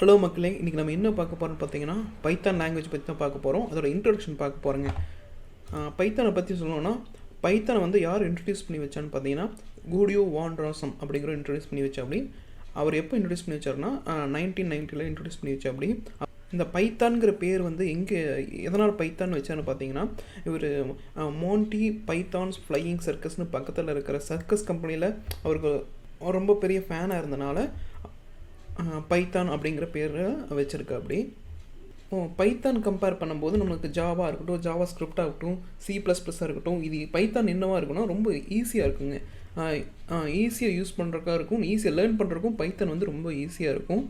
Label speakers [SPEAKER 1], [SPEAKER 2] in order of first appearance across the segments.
[SPEAKER 1] Hello மக்களே, இன்றைக்கி நம்ம என்ன பார்க்க போகிறோம்னு பார்த்தீங்கன்னா பைத்தான் லாங்குவேஜ் பற்றி தான் பார்க்க போகிறோம். அதோட இன்ட்ரடக்ஷன் பார்க்க போகிறோங்க. பைத்தானை பற்றி சொல்லணும்னா பைத்தானை வந்து யார் இன்ட்ரடியூஸ் பண்ணி வச்சான்னு பார்த்தீங்கன்னா கூடியோ வான் ராசம் அப்படிங்கிற இன்ட்ரடியூஸ் பண்ணி வச்சா. அப்படி அவர் எப்போ இன்ட்ரடியூஸ் பண்ணி வச்சார்னா 1990 இன்ட்ரடியூஸ் பண்ணி வச்சா. அப்படி இந்த பைத்தான்கிற பேர் வந்து எதனால் பைத்தான் வச்சான்னு பார்த்தீங்கன்னா, இவர் மோன்டி பைத்தான்ஸ் ஃப்ளையிங் சர்க்கஸ்னு பக்கத்தில் இருக்கிற சர்க்கஸ் கம்பெனியில் அவருக்கு ரொம்ப பெரிய ஃபேனாக இருந்தனால பைத்தான் அப்படிங்கிற பேர் வச்சுருக்கா. அப்படி பைத்தான் கம்பேர் பண்ணும்போது நம்மளுக்கு ஜாவா இருக்கட்டும், ஜாவா ஸ்கிரிப்டாக இருக்கட்டும், C++ஆக இருக்கட்டும், இது பைத்தான் என்னவாக இருக்குன்னா ரொம்ப ஈஸியாக இருக்குங்க. ஈஸியாக யூஸ் பண்ணுறக்கா இருக்கும், ஈஸியாக லேர்ன் பண்ணுறக்கும் பைத்தான் வந்து ரொம்ப ஈஸியாக இருக்கும்.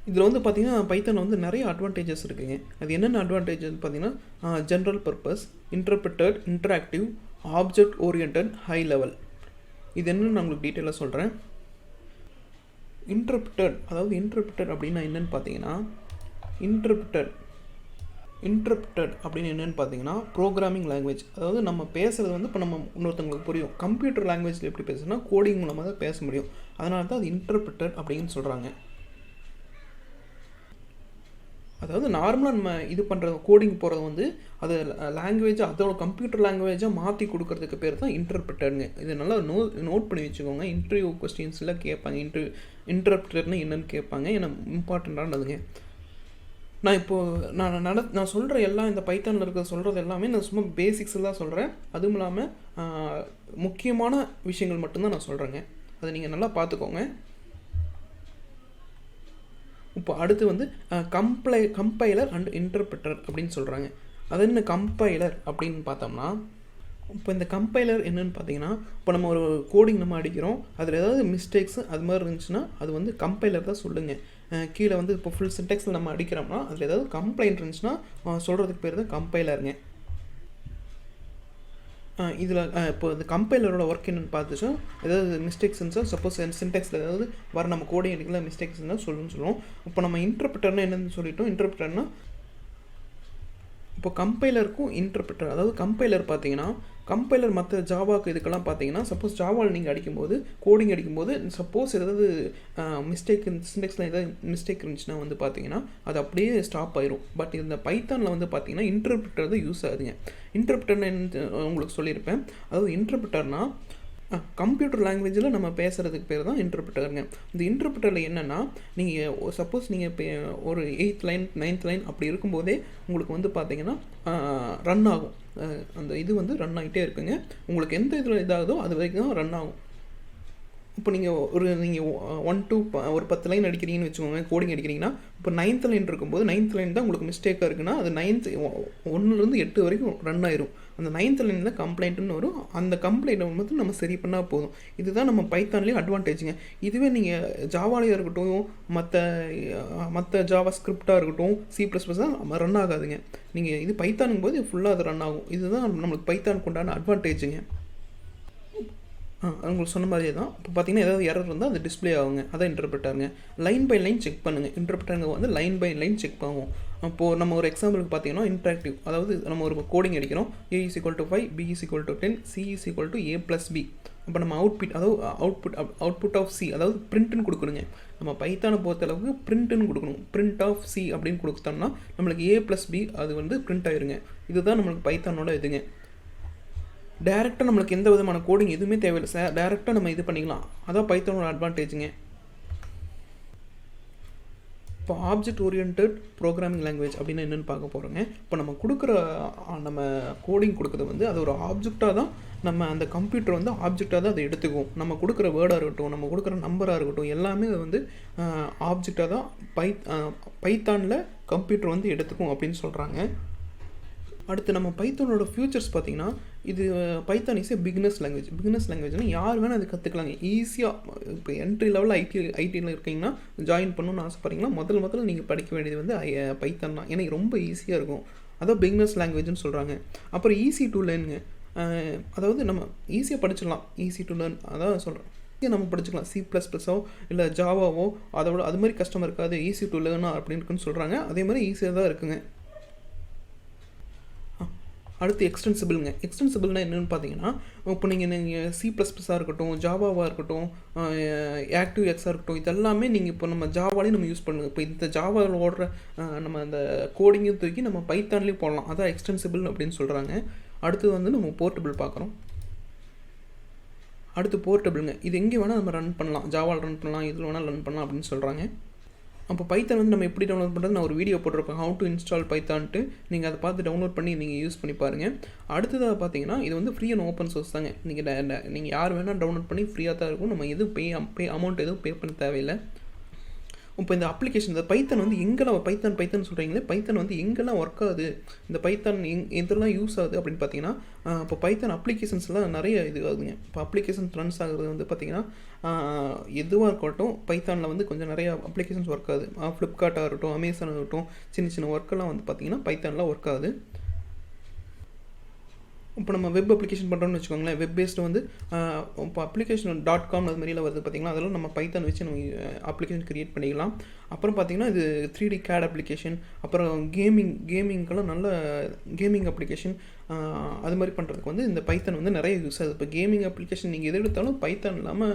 [SPEAKER 1] இதில் வந்து பார்த்திங்கன்னா பைத்தான் வந்து நிறைய அட்வான்டேஜஸ் இருக்குங்க. அது என்னென்ன அட்வான்டேஜஸ் பார்த்திங்கன்னா general purpose, interpreted, interactive, object oriented, high level. இது என்னென்னு நான் உங்களுக்கு டீட்டெயிலாக சொல்கிறேன். இன்டர்பிரட்டட் அப்படின்னா என்னென்னு பார்த்தீங்கன்னா இன்டர்பிரட்டட் அப்படின்னு என்னென்னு பார்த்தீங்கன்னா ப்ரோக்ராமிங் லாங்குவேஜ். அதாவது நம்ம பேசுகிறது வந்து இப்போ நம்ம இன்னொருத்தவங்களுக்கு புரியும். கம்ப்யூட்டர் லாங்குவேஜில் எப்படி பேசுனா கோடிங் மூலமாக தான் பேச முடியும். அதனால தான் அது இன்டர்பிரட்டட் அப்படின்னு சொல்கிறாங்க. அதாவது நார்மலாக நம்ம இது பண்ணுறது கோடிங் போகிறது வந்து அது லாங்குவேஜை அதோட கம்ப்யூட்டர் லாங்குவேஜாக மாற்றி கொடுக்கறதுக்கு பேர் தான் இன்டர்பிரட்டருங்க. இது நல்லா நோட் பண்ணி வச்சுக்கோங்க. இன்டர்வியூ கொஸ்டின்ஸில் கேட்பாங்க இன்டர்பிரட்டர்னு என்னென்னு கேட்பாங்க. ஏன்னா இம்பார்ட்டண்ட்டானதுங்க. நான் சொல்கிற எல்லாம் இந்த பைத்தானில் இருக்கிற சொல்கிறது எல்லாமே நான் சும்மா பேசிக்ஸ் தான் சொல்கிறேன். அதுவும் இல்லாமல் முக்கியமான விஷயங்கள் மட்டும்தான் நான் சொல்கிறேங்க. அதை நீங்கள் நல்லா பார்த்துக்கோங்க. இப்போ அடுத்து வந்து கம்பைலர் அண்ட் இன்டர்பிரட்டர் அப்படின்னு சொல்கிறாங்க. அது என்ன கம்பைலர் அப்படின்னு பார்த்தோம்னா, இப்போ இந்த கம்பைலர் என்னென்னு பார்த்தீங்கன்னா, இப்போ நம்ம ஒரு கோடிங் நம்ம அடிக்கிறோம், அதில் ஏதாவது மிஸ்டேக்ஸ் அது மாதிரி இருந்துச்சுன்னா அது வந்து கம்பைலர் தான் சொல்லுங்கள். கீழே வந்து இப்போ ஃபுல் சின்டெக்ஸில் நம்ம அடிக்கிறோம்னா அதில் ஏதாவது கம்ப்ளைண்ட் இருந்துச்சுன்னா சொல்கிறதுக்கு பேர் தான் கம்பைலருங்க. இதில் இப்போ இந்த கம்பைலரோட ஒர்க் என்னென்னு பார்த்துச்சோ, ஏதாவது மிஸ்டேக்ஸ் இருந்துச்சா, சப்போஸ் சின்டெக்ஸில் ஏதாவது நம்ம கோடிங் அடிக்கல மிஸ்டேக்ஸ் இருந்தால் சொல்லுவோம். இப்போ நம்ம இன்டர்பிரட்டர்னா என்னென்னு சொல்லிட்டோம். இன்டர்பிரட்டர்னா இப்போ கம்பைலருக்கும் இன்டர்பிரட்டர், அதாவது கம்பைலர் பார்த்தீங்கன்னா கம்பைலர் மற்ற ஜாவாக்கு இதுக்கெல்லாம் பார்த்தீங்கன்னா, சப்போஸ் ஜாவாவில் நீங்கள் அடிக்கும்போது கோடிங் அடிக்கும்போது சப்போஸ் ஏதாவது மிஸ்டேக் சின்டெக்ஸில் ஏதாவது மிஸ்டேக் இருந்துச்சுன்னா வந்து பார்த்தீங்கன்னா அது அப்படியே ஸ்டாப் ஆயிரும். பட் இந்த பைத்தானில் வந்து பார்த்தீங்கன்னா இன்டர்பிரட்டர் தான் யூஸ் ஆகுதுங்க. இன்டர்பிரட்டர்னு உங்களுக்கு சொல்லியிருப்பேன். அதாவது இன்டர்பிரட்டர்னா கம்ப்யூட்டர் லாங்குவேஜில் நம்ம பேசுகிறதுக்கு பேர் தான் இன்டர்பிரட்டருங்க. இந்த இன்டர்பிரட்டரில் என்னென்னா, நீங்கள் சப்போஸ் நீங்கள் இப்போ ஒரு 8th லைன் 9th லைன் அப்படி இருக்கும்போதே உங்களுக்கு வந்து பார்த்தீங்கன்னா ரன் ஆகும். அந்த இது வந்து ரன் ஆகிட்டே இருக்குங்க. உங்களுக்கு எந்த இதில் இதாகுதோ அது வரைக்கும் தான் ரன் ஆகும். இப்போ நீங்கள் 1 to ஒரு 10 லைன் அடிக்கிறீங்கன்னு வச்சுக்கோங்க, கோடிங் அடிக்கிறீங்கன்னா, இப்போ 9th லைன் இருக்கும்போது 9th லைன் தான் உங்களுக்கு மிஸ்டேக்காக இருக்குன்னா அது 1லேருந்து 8 வரைக்கும் ரன் ஆயிரும். அந்த 9th லைன் தான் கம்ப்ளைண்ட்டுன்னு வரும். அந்த கம்ப்ளைண்ட்டை மட்டும் நம்ம சரி பண்ணால் போதும். இதுதான் நம்ம பைத்தான்லேயும் அட்வான்டேஜுங்க. இதுவே நீங்கள் ஜாவாலையாக இருக்கட்டும், மற்ற ஜாவா ஸ்கிரிப்டாக இருக்கட்டும், C++ ரன் ஆகாதுங்க. நீங்கள் இது பைத்தானுங்கும் போது ஃபுல்லாக அது ரன் ஆகும். இதுதான் நம்மளுக்கு பைத்தானுக்கு உண்டான அட்வான்டேஜுங்க. உங்களுக்கு சொன்ன மாதிரியே தான். இப்போ பார்த்தீங்கன்னா ஏதாவது எரர் இருந்தால் அது டிஸ்பிளே ஆகுங்க. அதான் இன்டர்பிரட்டருங்க. லைன் பை லைன் செக் பண்ணுங்கள். இன்டர்பிரட்டருங்க வந்து லைன் பை லைன் செக் பண்ணுவோம். இப்போது நம்ம ஒரு எக்ஸாம்பிளுக்கு பார்த்தீங்கன்னா இன்ட்ராக்டிவ், அதாவது நம்ம ஒரு கோடிங் அடிக்கிறோம். A = 5, B = 10, C = A+B. அப்போ நம்ம அவுட்புட் ஆஃப் C, அதாவது பிரிண்ட்னு கொடுக்கணுங்க. நம்ம பைத்தானை பொறுத்தளவுக்கு பிரிண்ட்னு கொடுக்கணும். பிரிண்ட் ஆஃப் C அப்படின்னு கொடுத்தோம்னா நம்மளுக்கு A+B அது வந்து பிரிண்ட் ஆயிருங்க. இதுதான் நம்மளுக்கு பைத்தானோட இதுங்க. டேரெக்டாக நம்மளுக்கு எந்த விதமான கோடிங் எதுவுமே தேவையில்லை சார், டேரெக்டாக நம்ம இது பண்ணிக்கலாம். அதான் பைத்தானோட அட்வான்டேஜுங்க. இப்போ ஆப்ஜெக்ட் ஓரியன்டட் ப்ரோக்ராமிங் லாங்குவேஜ் அப்படின்னு என்னென்னு பார்க்க போகிறோங்க. இப்போ நம்ம கோடிங் கொடுக்குறது வந்து அது ஒரு ஆப்ஜெக்டாக தான், நம்ம அந்த கம்ப்யூட்டர் வந்து ஆப்ஜெக்டாக தான் அதை எடுத்துக்குவோம். நம்ம கொடுக்குற வேர்டாக இருக்கட்டும், நம்ம கொடுக்குற நம்பராக இருக்கட்டும், எல்லாமே வந்து ஆப்ஜெக்டாக தான் பைத்தானில் கம்ப்யூட்டர் வந்து எடுத்துக்கும் அப்படின்னு சொல்கிறாங்க. அடுத்து நம்ம பைத்தானோட ஃபியூச்சர்ஸ் பார்த்திங்கன்னா, இது பைத்தான் இஸ் பிகினர்ஸ் லாங்குவேஜ்னால் யார் வேணால் அது கற்றுக்கலாங்க ஈஸியாக. இப்போ என்ட்ரி லெவலில் ஐடியில் இருக்கீங்கன்னா ஜாயின் பண்ணணும்னு ஆசைப்பட்றீங்கன்னா முதல்ல நீங்கள் படிக்க வேண்டியது வந்து பைத்தான் தான். ஏன்னா ரொம்ப ஈஸியாக இருக்கும். அதான் பிகினர்ஸ் லாங்குவேஜ்னு சொல்கிறாங்க. அப்புறம் ஈஸி டு லேர்னுங்க. அதாவது நம்ம ஈஸியாக படிச்சிடலாம். ஈஸி டு லேர்ன் அதான் சொல்கிறேன். நம்ம படிச்சுக்கலாம். C++ஓ இல்லை ஜாவாவோ அதோட அது மாதிரி கஷ்டமாக இருக்காது. ஈஸி டு லேர்னா அப்படின்னு இருக்குன்னு சொல்கிறாங்க. அதே மாதிரி ஈஸியாக தான் இருக்குங்க. அடுத்து எக்ஸ்டென்சிபிள்ங்க. எக்ஸ்டென்சிபிள்னால் என்னென்னு பார்த்தீங்கன்னா, இப்போ நீங்கள் C++ஆக இருக்கட்டும், ஜாவாவாக இருக்கட்டும், ஆக்டிவ் எக்ஸாக இருக்கட்டும், இதெல்லாமே நீங்கள் இப்போ நம்ம ஜாவாலேயும் நம்ம யூஸ் பண்ணுவோம். இப்போ இந்த ஜாவாவில் ஓடுற நம்ம அந்த கோடிங்கும் தூக்கி நம்ம பைத்தான்லேயும் போடலாம். அதான் எக்ஸ்டென்சிபிள் அப்படின்னு சொல்கிறாங்க. அடுத்து வந்து நம்ம போர்ட்டபிள் பார்க்குறோம். அடுத்து போர்ட்டபிளுங்க. இது எங்கே வேணால் நம்ம ரன் பண்ணலாம். ஜாவாவில் ரன் பண்ணலாம், இதில் வேணால் ரன் பண்ணலாம் அப்படின்னு சொல்கிறாங்க. அப்போ பைத்தான் வந்து நம்ம எப்படி டவுன்லோட் பண்ணுறது, நான் ஒரு வீடியோ போட்டிருப்பேன், ஹவு டு இன்ஸ்டால் பைத்தான்ட்டு. நீங்கள் அதை பார்த்து டவுன்லோட் பண்ணி நீங்கள் யூஸ் பண்ணி பாருங்கள். அடுத்ததாக பார்த்தீங்கன்னா, இது வந்து ஃப்ரீ அண்ட் ஓப்பன் சோர்ஸ் தாங்க. நீங்கள் யார் வேணால் டவுன்லோட் பண்ணி ஃப்ரீயாக தான் இருக்கும். நம்ம எதுவும் பே அமௌண்ட் எதுவும் பே பண்ண தேவையில்லை. இப்போ இந்த அப்ளிகேஷன், இந்த பைத்தான் வந்து எங்கெல்லாம் பைத்தான் சொல்கிறீங்களே, பைத்தான் வந்து எங்கெல்லாம் ஒர்க் ஆகுது, இந்த பைத்தான் எதெல்லாம் யூஸ் ஆகுது அப்படின்னு பார்த்தீங்கன்னா, இப்போ பைத்தான் அப்ளிகேஷன்ஸ்லாம் நிறைய இது ஆகுதுங்க. இப்போ அப்ளிகேஷன்ஸ் ரன்ஸ் ஆகுறது வந்து பார்த்திங்கன்னா, எதுவாக இருக்கட்டும் பைத்தானில் வந்து கொஞ்சம் நிறைய அப்ளிகேஷன்ஸ் ஒர்க் ஆகுது. ஃப்ளிப்கார்ட்டாக இருக்கட்டும், அமேசான் ஆகட்டும், சின்ன ஒர்க்கெல்லாம் வந்து பார்த்திங்கன்னா பைத்தானில் ஒர்க் ஆகுது. இப்போ நம்ம வெப் அப்ளிகேஷன் பண்ணுறோம்னு வச்சுக்கோங்களேன், வெப் பேஸ்டு வந்து இப்போ அப்ளிகேஷன் .com அது மாதிரிலாம் வருது பார்த்திங்கன்னா, அதெல்லாம் நம்ம பைத்தான் வச்சு நம்ம அப்ளிகேஷன் க்ரியேட் பண்ணிக்கலாம். அப்புறம் பார்த்திங்கன்னா இது 3D CAD அப்ளிகேஷன், அப்புறம் கேமிங்க்கெல்லாம் நல்ல கேமிங் அப்ளிகேஷன் அது மாதிரி பண்ணுறதுக்கு வந்து இந்த பைத்தான் வந்து நிறைய யூஸ் ஆகுது. இப்போ கேமிங் அப்ளிகேஷன் நீங்கள் எது எடுத்தாலும் பைத்தான் இல்லாமல்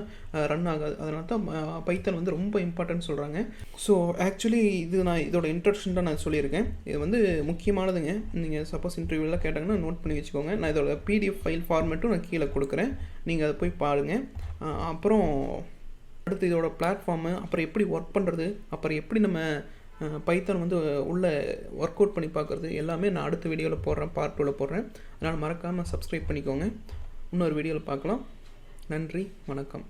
[SPEAKER 1] ரன் ஆகாது. அதனால தான் பைத்தான் வந்து ரொம்ப இம்பார்ட்டன்ட் சொல்கிறாங்க. ஸோ ஆக்சுவலி நான் இதோட இன்ட்ரடக்ஷன் தான் நான் சொல்லியிருக்கேன். இது வந்து முக்கியமானதுங்க. நீங்கள் சப்போஸ் இன்டர்வியூலாம் கேட்டாங்கன்னா நோட் பண்ணி வச்சுக்கோங்க. நான் இதோட PDF ஃபைல் ஃபார்மேட்டும் நான் கீழே கொடுக்குறேன், நீங்கள் அதை போய் பாருங்கள். அப்புறம் அடுத்து இதோட பிளாட்ஃபார்மு, அப்புறம் எப்படி ஒர்க் பண்ணுறது, அப்புறம் எப்படி நம்ம பைத்தான் வந்து உள்ளே ஒர்க் அவுட் பண்ணி பார்க்குறது எல்லாமே நான் அடுத்த வீடியோவில் போடுறேன், Part 2ல் போடுறேன். அதனால் மறக்காமல் சப்ஸ்கிரைப் பண்ணிக்கோங்க. இன்னொரு வீடியோவில் பார்க்கலாம். நன்றி, வணக்கம்.